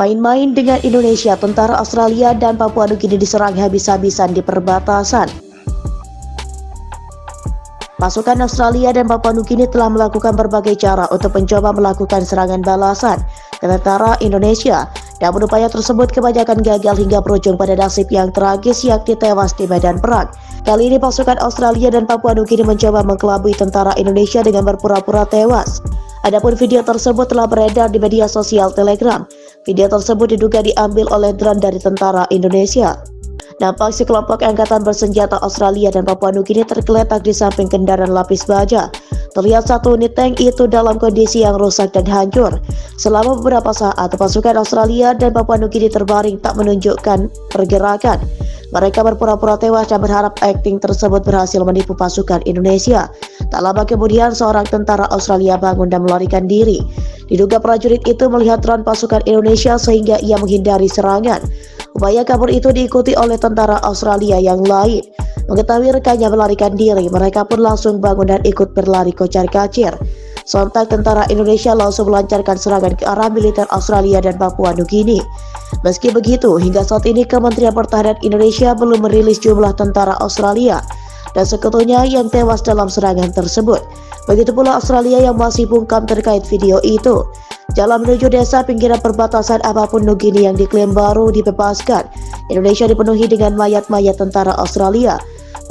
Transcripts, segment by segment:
Main-main dengan Indonesia, tentara Australia dan Papua Nugini diserang habis-habisan di perbatasan. Pasukan Australia dan Papua Nugini telah melakukan berbagai cara untuk mencoba melakukan serangan balasan ke tentara Indonesia, dan upaya tersebut kebanyakan gagal hingga berujung pada nasib yang tragis, yakni tewas di medan perang. Kali ini pasukan Australia dan Papua Nugini mencoba mengkelabui tentara Indonesia dengan berpura-pura tewas. Adapun video tersebut telah beredar di media sosial Telegram. Video tersebut diduga diambil oleh drone dari tentara Indonesia. Nampak sekelompok angkatan bersenjata Australia dan Papua Nugini tergeletak di samping kendaraan lapis baja. Terlihat satu unit tank itu dalam kondisi yang rusak dan hancur. Selama beberapa saat, pasukan Australia dan Papua Nugini terbaring tak menunjukkan pergerakan. Mereka berpura-pura tewas dan berharap akting tersebut berhasil menipu pasukan Indonesia. Tak lama kemudian, seorang tentara Australia bangun dan melarikan diri. Diduga prajurit itu melihat drone pasukan Indonesia sehingga ia menghindari serangan. Upaya kabur itu diikuti oleh tentara Australia yang lain. Mengetahui rekannya melarikan diri, mereka pun langsung bangun dan ikut berlari kocar-kacir. Sontak tentara Indonesia langsung melancarkan serangan ke arah militer Australia dan Papua Nugini. Meski begitu, hingga saat ini Kementerian Pertahanan Indonesia belum merilis jumlah tentara Australia dan sekutunya yang tewas dalam serangan tersebut. Begitu pula Australia yang masih bungkam terkait video itu. Jalan menuju desa pinggiran perbatasan apapun Nugini yang diklaim baru dibebaskan, Indonesia dipenuhi dengan mayat-mayat tentara Australia.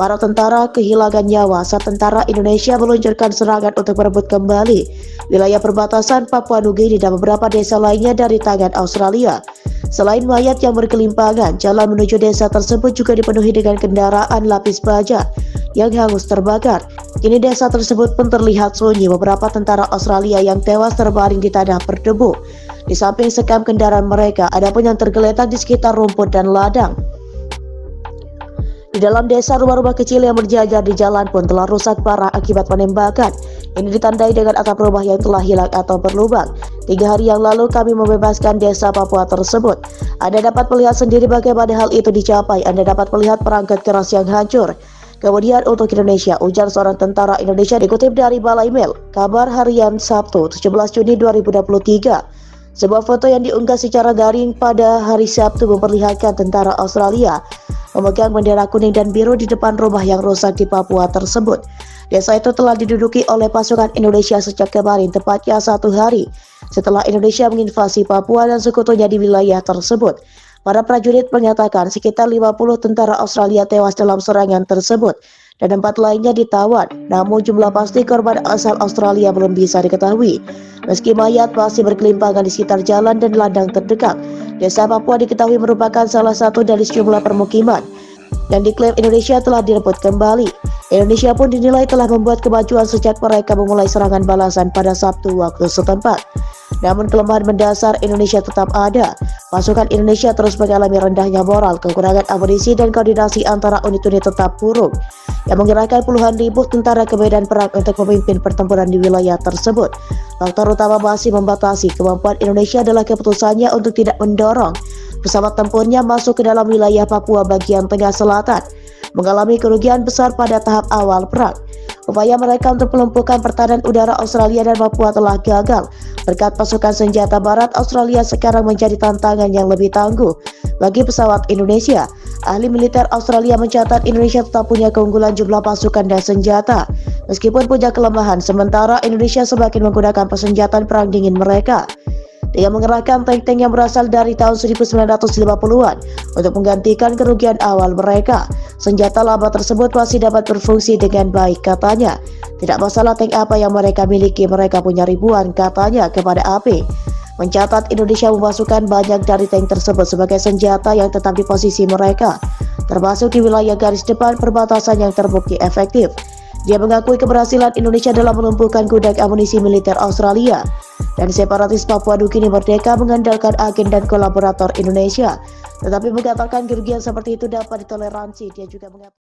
Para tentara kehilangan nyawa saat tentara Indonesia meluncurkan serangan untuk merebut kembali wilayah perbatasan Papua Nugini dan beberapa desa lainnya dari tangan Australia. Selain mayat yang berkelimpangan, jalan menuju desa tersebut juga dipenuhi dengan kendaraan lapis baja yang hangus terbakar. Kini desa tersebut pun terlihat sunyi, beberapa tentara Australia yang tewas terbaring di tanah berdebu. Di samping sekam kendaraan mereka, ada pun yang tergeletak di sekitar rumput dan ladang. Di dalam desa, rumah-rumah kecil yang berjajar di jalan pun telah rusak parah akibat penembakan. Ini ditandai dengan atap rumah yang telah hilang atau berlubang. 3 hari yang lalu kami membebaskan desa Papua tersebut. Anda dapat melihat sendiri bagaimana hal itu dicapai. Anda dapat melihat perangkat keras yang hancur. Kemudian untuk Indonesia, ujar seorang tentara Indonesia dikutip dari Balai Mail, kabar harian Sabtu 17 Juni 2023. Sebuah foto yang diunggah secara daring pada hari Sabtu memperlihatkan tentara Australia memegang bendera kuning dan biru di depan rumah yang rusak di Papua tersebut. Desa itu telah diduduki oleh pasukan Indonesia sejak kemarin, tepatnya 1 hari setelah Indonesia menginvasi Papua dan sekutunya di wilayah tersebut. Para prajurit menyatakan sekitar 50 tentara Australia tewas dalam serangan tersebut dan 4 lainnya ditawan. Namun jumlah pasti korban asal Australia belum bisa diketahui. Meski mayat masih berkelimpangan di sekitar jalan dan ladang terdekat, desa Papua diketahui merupakan salah satu dari sejumlah permukiman dan diklaim Indonesia telah direbut kembali. Indonesia pun dinilai telah membuat kemajuan sejak mereka memulai serangan balasan pada Sabtu waktu setempat. Namun kelemahan mendasar Indonesia tetap ada. Pasukan Indonesia terus mengalami rendahnya moral, kekurangan amunisi dan koordinasi antara unit-unit tetap buruk yang mengerahkan puluhan ribu tentara ke medan perang untuk memimpin pertempuran di wilayah tersebut. Faktor utama masih membatasi kemampuan Indonesia adalah keputusannya untuk tidak mendorong pesawat tempurnya masuk ke dalam wilayah Papua bagian tengah selatan, mengalami kerugian besar pada tahap awal perang. Upaya mereka untuk melumpuhkan pertahanan udara Australia dan Papua telah gagal. Berkat pasukan senjata barat, Australia sekarang menjadi tantangan yang lebih tangguh bagi pesawat Indonesia. Ahli militer Australia mencatat Indonesia tetap punya keunggulan jumlah pasukan dan senjata, meskipun punya kelemahan, sementara Indonesia semakin menggunakan persenjataan perang dingin mereka. Dia mengerahkan tank-tank yang berasal dari tahun 1950-an untuk menggantikan kerugian awal mereka. Senjata lama tersebut masih dapat berfungsi dengan baik, katanya. Tidak masalah tank apa yang mereka miliki, mereka punya ribuan, katanya kepada AP. Mencatat Indonesia memasukkan banyak dari tank tersebut sebagai senjata yang tetap di posisi mereka, termasuk di wilayah garis depan perbatasan yang terbukti efektif. Dia mengakui keberhasilan Indonesia dalam melumpuhkan gudang amunisi militer Australia dan separatis Papua Nugini merdeka mengandalkan agen dan kolaborator Indonesia. Tetapi mengatakan kerugian seperti itu dapat ditoleransi. Dia juga mengatakan